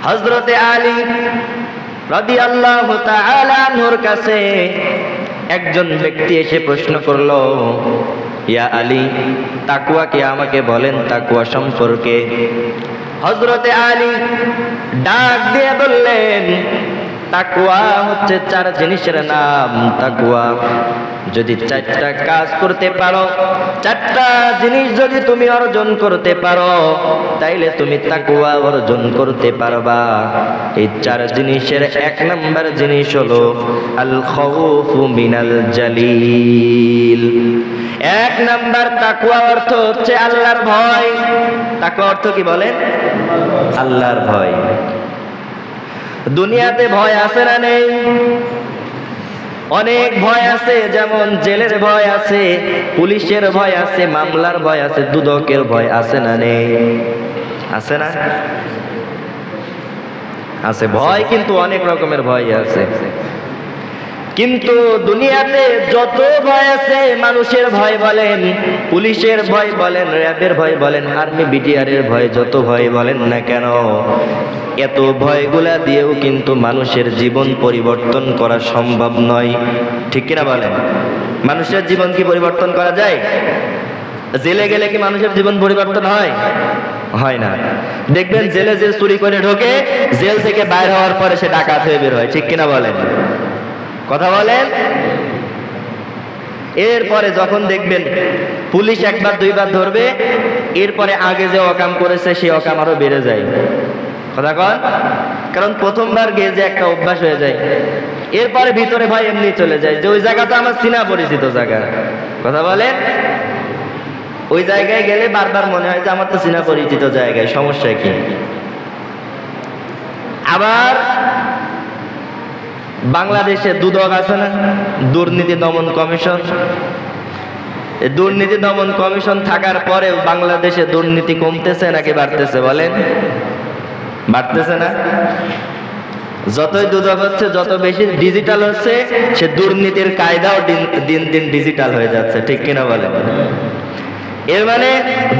হযরতে আলী রাদিয়াল্লাহু তাআলা আনহুর কাছে একজন ব্যক্তি এসে প্রশ্ন করলো, ইয়া আলী, তাকওয়া কি আমাকে বলেন তাকওয়া সম্পর্কে। হযরতে আলী ডাক দিয়ে বললেন, তাকওয়া হচ্ছে 4 জিনিসের নাম। তাকওয়া যদি 4টা কাজ করতে পারো, 4টা জিনিস যদি তুমি অর্জন করতে পারো, তাইলে তুমি তাকওয়া অর্জন করতে পারবা। এই 4 জিনিসের 1 নাম্বার জিনিস হলো আল খাউফু মিনাল জালিল। 1 নাম্বার তাকওয়া অর্থ হচ্ছে আল্লাহর ভয়। তাকওয়া অর্থ কি বলেন? আল্লাহর ভয়। দুনিয়াতে ভয় আছে না নেই? অনেক ভয় আছে, যেমন জেলের ভয় আছে, পুলিশের ভয় আছে, মামলার ভয় আছে, দুদকের ভয় আছে না নেই? আছে না? আছে ভয়, কিন্তু অনেক রকমের ভয় আছে। কিন্তু দুনিয়াতে যত ভয় আছে, মানুষের ভয় বলেন, পুলিশের ভয় বলেন, র্যাবের ভয় বলেন, আর্মি বিটিআরের ভয়, যত ভয় বলেন না কেন, এত ভয়গুলা দিয়েও কিন্তু মানুষের জীবন পরিবর্তন করা সম্ভব নয়। ঠিক কিনা বলেন? মানুষের জীবন কি পরিবর্তন করা যায়? জেলে গেলে কি মানুষের জীবন পরিবর্তন হয়? হয় না। দেখবেন জেলে যে চুরি করে ঢোকে, জেল থেকে বাইর হওয়ার পরে সে ডাকাত হয়ে বের হয়। ঠিক কিনা বলেন? কথা বলেন। এরপরে যখন দেখবেন পুলিশ 1বার 2বার ধরবে, এরপরে আগে যে অকাম করেছে সে অকাম আরো বেড়ে যায়। কথা কন? কারণ প্রথমবার গিয়ে যে একটা অভ্যাস হয়ে যায়, এরপরে ভিতরে ভয় এমনি চলে যায় যে ওই জায়গাটা আমার চিনা পরিচিত জায়গা। কথা বলেন। ওই জায়গায় গেলে বারবার মনে হয় যে আমার তো চিনা পরিচিত জায়গায়, সমস্যা কি? আবার বাংলাদেশে দুদক আছে না, দুর্নীতি দমন কমিশন। দুর্নীতি দমন কমিশন থাকার পরেও বাংলাদেশে দুর্নীতি কমতেছে নাকি বাড়তেছে বলেন? বাড়তেছে না? যতই দুদক হচ্ছে, যত বেশি ডিজিটাল হচ্ছে, সে দুর্নীতির কায়দাও দিন দিন ডিজিটাল হয়ে যাচ্ছে। ঠিক কিনা বলেন? এর মানে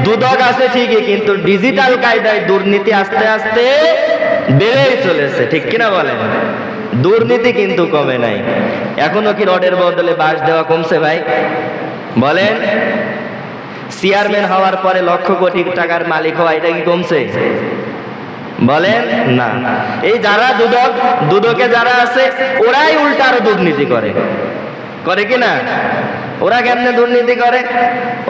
দুদক আছে ঠিকই, কিন্তু ডিজিটাল কায়দায় দুর্নীতি আস্তে আস্তে বেড়েই চলেছে। ঠিক কিনা বলেন? দুর্নীতি কিন্তু কমে নাই। এখনো কি রডের বদলে বাঁশ দেওয়া কমছে ভাই? বলেন। চেয়ারম্যান হওয়ার পরে লক্ষ কোটি টাকার মালিক হওয়া, এটা কি কমছে? বলেন না। এই যারা দুদকে যারা আছে, ওরাই উল্টা আরো দুর্নীতি করে। করে কিনা? ওরা কেমনে দুর্নীতি করে?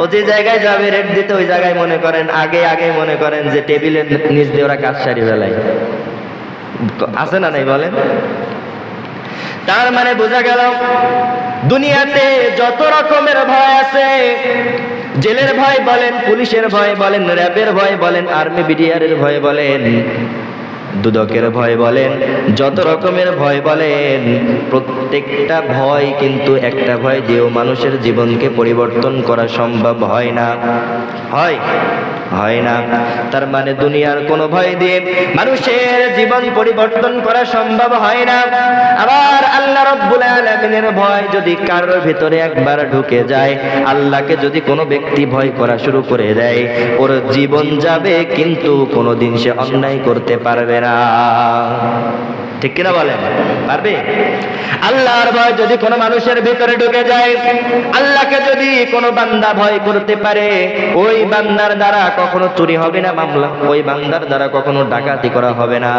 ও যে জায়গায় যাবে রেট দিতে, ওই জায়গায় মনে করেন আগে মনে করেন যে টেবিলের নিচ দিয়ে ওরা কাজ সারি ফেলায়। আছে না নাই বলেন? তার মানে বোঝা গেল দুনিয়াতে যত রকমের ভয় আছে, জেলের ভয় বলেন, পুলিশের ভয় বলেন, র্যাবের ভয় বলেন, আর্মি বিটিআরের ভয় বলেন, দুদকের ভয় বলেন, যত রকমের ভয় বলেন, প্রত্যেকটা ভয় কিন্তু একটা ভয় দিয়েও মানুষের জীবনকে পরিবর্তন করা সম্ভব হয় না। হয় না। তার মানে দুনিয়ার কোনো ভয় দিয়ে মানুষের জীবন পরিবর্তন করা সম্ভব হয় না। আবার আল্লাহ রাব্বুল আলামিনের ভয় যদি কারোর ভিতরে একবার ঢুকে যায়, আল্লাহকে যদি কোনো ব্যক্তি ভয় করা শুরু করে দেয়, ওর জীবন যাবে কিন্তু কোনোদিন সে অন্যায় করতে পারবে না। ঠিক কিনা বলেন? পারবে? আল্লাহর ভয় যদি কোনো মানুষের ভিতরে ঢুকে যায়, আল্লাহকে যদি কোনো বান্দা ভয় করতে পারে, ওই বান্দার দ্বারা কখনো চুরি হবে না মামলা, ওই বান্দার দ্বারা কখনো ডাকাতি করা হবে না,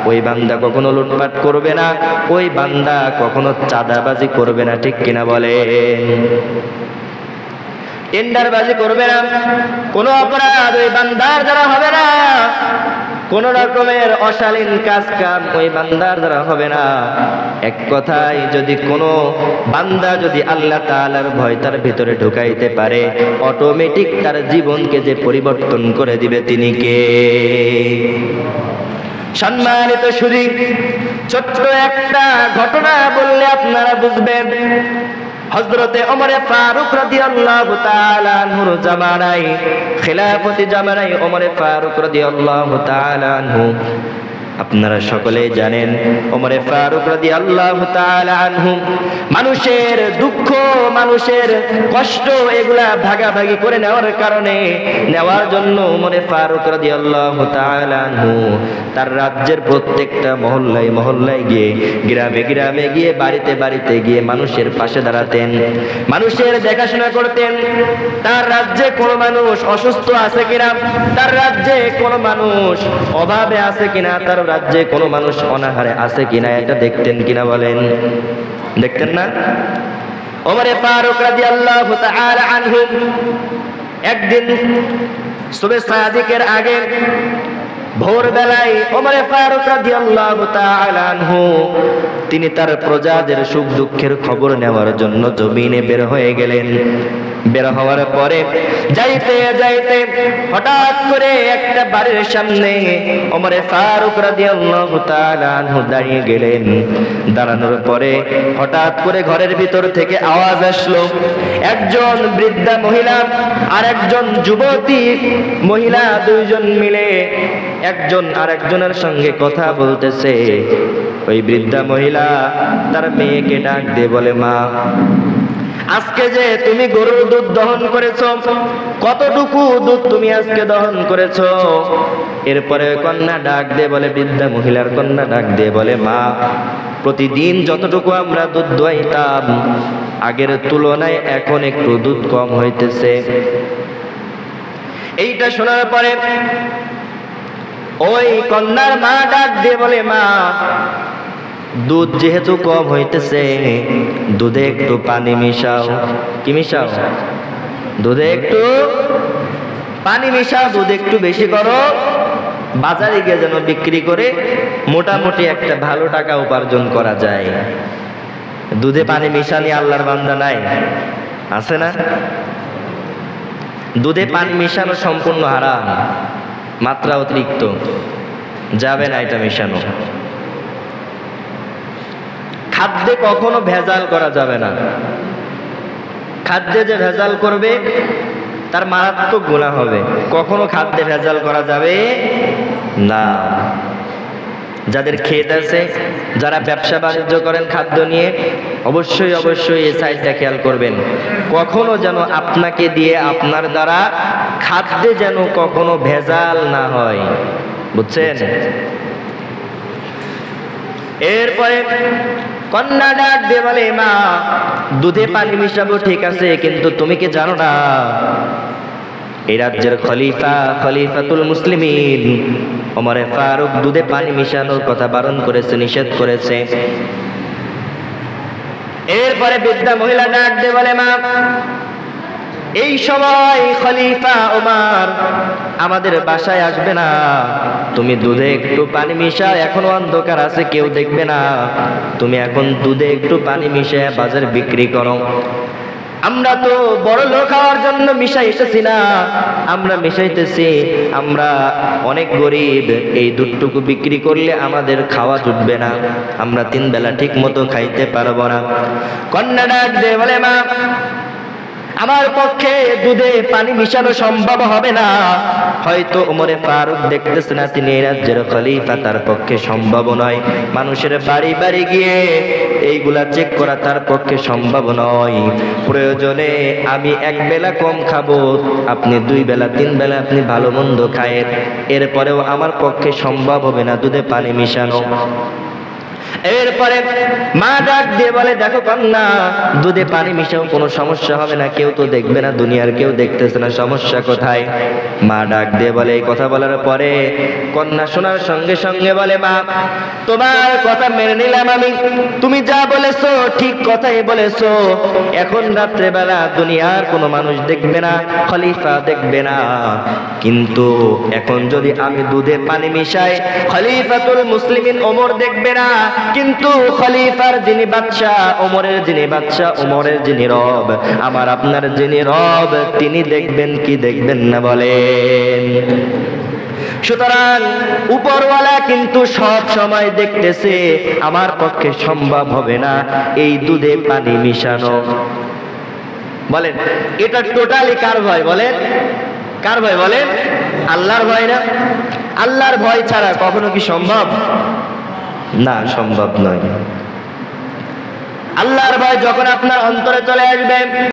ওই বান্দা কখনো লুটপাট করবে না, ওই বান্দা কখনো চাঁদাবাজি করবে না। ঠিক কিনা বলেন? টেন্ডারবাজি করবে না, কোনো অপরাধ ওই বান্দার দ্বারা হবে না, কোন রকমের অশালীন কাজ কাম ওই বান্দার দ্বারা হবে না। এক কথায় যদি কোনো বান্দা যদি আল্লাহ তাআলার ভয় তার ভিতরে ঢুকাইতে পারে, অটোমেটিক তার জীবনকে যে পরিবর্তন করে দিবে তিনি কে? সম্মানিত শুধু ছোট্ট একটা ঘটনা বললে আপনারা বুঝবেন। হযরতে ওমর ফারুক রাদিয়াল্লাহু তাআলা আনহুর জামানায়, খিলাফতি জামানায় ওমর ফারুক রাদিয়াল্লাহু তাআলা আনহু আপনারা সকলেই জানেন ওমরে ফারুক রাদিয়াল্লাহু তাআলা আনহু মানুষের দুঃখ, মানুষের কষ্ট এগুলা ভাগাভাগি করে নেওয়ার জন্য ওমরে ফারুক রাদিয়াল্লাহু তাআলা আনহু তার রাজ্যের প্রত্যেকটা মহল্লায় মহল্লায় গিয়ে, গ্রামে গ্রামে গিয়ে, বাড়িতে বাড়িতে গিয়ে মানুষের পাশে দাঁড়াতেন, মানুষের দেখাশোনা করতেন। তার রাজ্যে কোনো মানুষ অসুস্থ আছে কিনা, তার রাজ্যে কোনো মানুষ অভাবে আছে কিনা, তার রাজ্যে কোনো মানুষ অনাহারে আছে কিনা, এটা দেখতেন কিনা বলেন? দেখতেন না? ওমরে ফারুক রাদিয়াল্লাহু তাআলা আনহু একদিন সুবহে সাদিকের আগে ভোরবেলায় ওমরে ফারুক রাদিয়াল্লাহু তাআলা আনহু তিনি তার প্রজাদের সুখ দুঃখের খবর নেওয়ার জন্য জমিনে বের হয়ে গেলেন। বের হওয়ার পরে যাইতে যাইতে হঠাৎ করে একটা বাড়ির সামনে ওমরে ফারুক রাদিয়াল্লাহু তাআলা আনহু দাঁড়িয়ে গেলেন। দাঁড়ানোর পরে হঠাৎ করে ঘরের ভিতর থেকে আওয়াজ আসলো। একজন বৃদ্ধা মহিলা আর একজন যুবতী মহিলা দুইজন মিলে একজন আরেকজনের সঙ্গে কথা বলতেছে। ওই বৃদ্ধা মহিলা তার মেয়েকে ডাক দিয়ে বলে, মা, আজকে যে তুমি গরুর দুধ দহন করেছো, কতটুকু দুধ তুমি আজকে দহন করেছো? এরপরে কন্যা ডাক দিয়ে বলে, বৃদ্ধা মহিলার কন্যা ডাক দিয়ে বলে, মা, প্রতিদিন যতটুকু আমরা দুধ দোয়াইতাম আগের তুলনায় এখন একটু দুধ কম হইতেছে। এইটা শোনার পরে ওই কন্যার মা ডাক দিয়ে বলে, মা, দুধ যেহেতু কম হইতেছে, দুধে একটু পানি মিশাও। কি মিশাও? দুধে একটু পানি মিশাও, দুধ একটু বেশি করো, বাজারে গিয়ে যেন বিক্রি করে মোটামুটি একটা ভালো টাকা উপার্জন করা যায়। দুধে পানি মিশানি আল্লাহর বান্দা নাই? আছে না? দুধে পানি মিশানো সম্পূর্ণ হারাম, মাত্রা অতিরিক্ত, যাবে না এটা মিশানো। খাদ্যে কখনো ভেজাল করা যাবে না। খাদ্যে যে ভেজাল করবে তার মারাত্মক গুনাহ হবে। কখনো খাদ্যে ভেজাল করা যাবে না। যাদের ক্ষেত আছে, যারা ব্যবসা বাণিজ্য করেন খাদ্য নিয়ে, অবশ্যই অবশ্যই এই সাইডটা খেয়াল করবেন। কখনো যেন আপনাকে দিয়ে আপনার দ্বারা খাদ্যে যেন কখনো ভেজাল না হয়, বুঝছেন? এরপরে কন্যা ডাক দিয়ে বলে, মা, দুধে পানি মিশাবো ঠিক আছে, কিন্তু তুমি কি জানো না এই রাজ্যের খলিফাতুল মুসলিমিন ওমরে ফারুক দুধে পানি মিশানোর কথা বারণ করেছে, নিষেধ করেছে। এরপরে বৃদ্ধা মহিলা ডাক দিয়ে বলে, মা, এই সময় খলিফা ওমর আমাদের বাসায় আসবে না, তুমি দুধে একটু পানি মিশাও, এখনো অন্ধকার আছে, কেউ দেখবে না, তুমি এখন দুধে একটু পানি মিশিয়ে বাজারে বিক্রি করো। আমরা তো বড় লোক হওয়ার জন্য মিশাই এসেছি না, আমরা মিশাইতেছি, আমরা অনেক গরিব, এই দুধটুকু বিক্রি করলে আমাদের খাওয়া জুটবে না, আমরা 3 বেলা ঠিক মতো খাইতে পারবো না। কন্যা ডাক দিয়ে বলে, মা, আমার পক্ষে দুধে পানি মিশানো সম্ভব হবে না। হয়তো ওমরে ফারুক দেখতেছে না তিনি এই রাজ্যের খলিফা, তার পক্ষে সম্ভব নয়। মানুষের বাড়ি বাড়ি গিয়ে এইগুলা চেক করা তার পক্ষে সম্ভব নয়। প্রয়োজনে আমি 1 বেলা কম খাবো, আপনি 2 বেলা 3 বেলা আপনি ভালো মন্দ খায়েন, এরপরেও আমার পক্ষে সম্ভব হবে না দুধে পানি মিশানো। এরপরে মা ডাক দিয়ে বলে, দেখো কন্যা, দুধে পানি মিশাও, কোনো সমস্যা হবে না, কেউ তো দেখবে না, দুনিয়ার কেউ দেখতেছে না, সমস্যা কোথায়? মা ডাক দিয়ে বলে, এই কথা বলার পরে কন্যা শোনার সঙ্গে সঙ্গে বলে, মা, তোমার কথা মেনে নিলাম আমি, তুমি যা বলেছো ঠিক কথাই বলেছো। এখন রাত্রেবেলা দুনিয়ার কোনো মানুষ দেখবে না, খলিফা দেখবে না, কিন্তু এখন যদি আমি দুধে পানি মিশাই, খলিফাতুল মুসলিমিন ওমর দেখবে না, কিন্তু খলিফার যিনি বাদশা, ওমরের যিনি বাদশা, ওমরের যিনি রব, আমার আপনার যিনি রব, তিনি দেখবেন কি দেখবেন না বলেন? সুতরাং উপরওয়ালা কিন্তু সব সময় দেখতেছে, আমার পক্ষে সম্ভব হবে না এই দুধে পানি মিশানো। বলেন এটা টোটালি কার ভয়? বলেন কার ভয় বলেন? আল্লাহর ভয় না? আল্লাহর ভয় ছাড়া কখনো কি সম্ভব? না, সম্ভব নয়। আল্লাহর ভয় যখন আপনার অন্তরে চলে আসবে,